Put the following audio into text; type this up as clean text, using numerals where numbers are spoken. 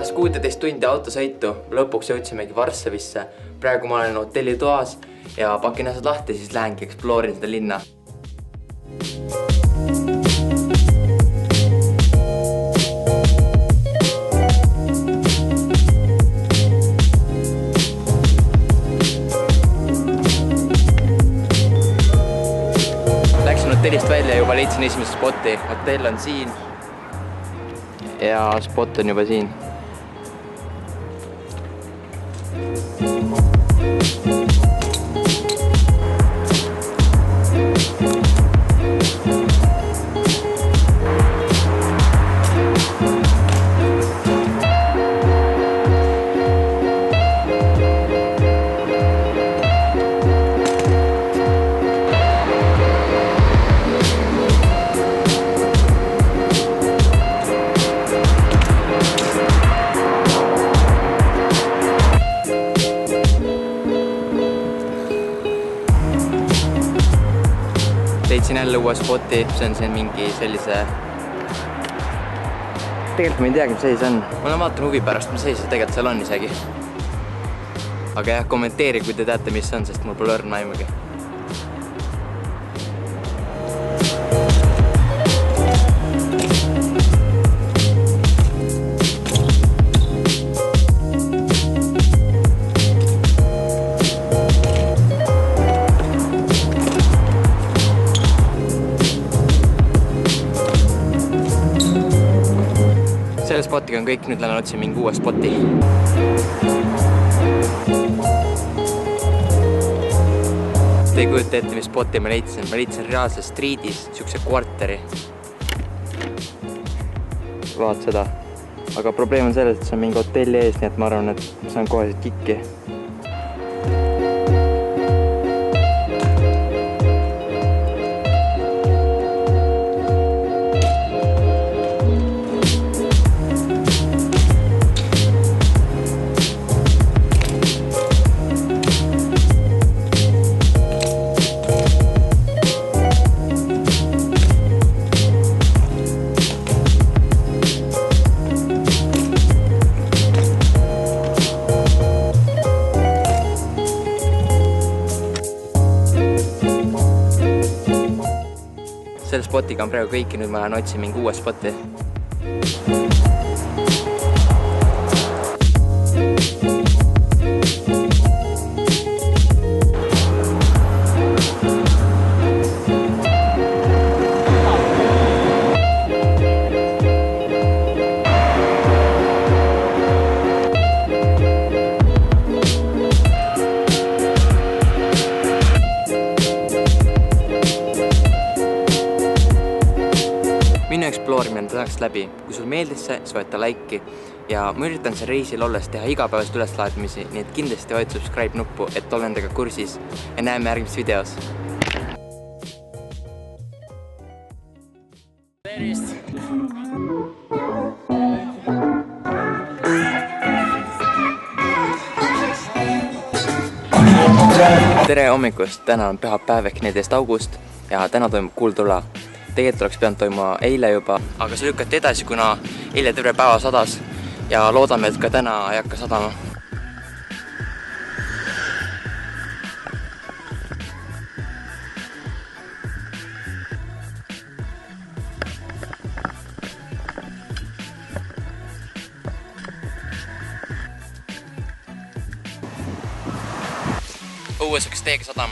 Pärast 16 tundi autosõitu lõpuks jõudsimegi Varssavisse. Praegu ma olen hotellitoas ja pakin asjad lahti, siis lähengi eksplorin seda linna. Läksin hotellist välja, juba leidsin esimese spoti. Hotell on siin ja spot on juba siin. Leidsin jälle uue spoti, see on siin mingi sellise... Tegelikult ma ei teagi, mis asi see on. Ma vaatan huvi pärast, mis asi see tegelikult seal on isegi. Aga jah, kommenteeri, kui te teate, mis see on, sest mul pole õrna aimugi. Selle spotiga on kõik, nüüd lähen otsin mingi uue spoti. Te ei kujuta ette, mis spoti ma leidsin. Ma leidsin reaalses streetis siukse kvarteri. Vaat seda. Aga probleem on selles, et see on mingi hotelli ees, nii et ma arvan, et ma saan kohe siit kikki. Selle spotiga on praegu kõiki, nüüd ma lähen otsin mingi uue spoti. Minu eksploorimine tahaks läbi. Kui sul meeldis see, siis võeta laiki. Ja ma üritan see reisil olles teha igapäevast üleslaadmisi, nii et kindlasti hoid subscribe nuppu, et olla nendega kursis. Ja näeme järgmises videos. Tere hommikust! Täna on pühapäev ehk 14. august ja täna toimub kuuldula. Tegelikult oleks pidanud toimuma eile juba, aga see lükati edasi, kuna eile terve päeva sadas ja loodame, et ka täna ei hakka sadama. Õues hakkas täiega sadama.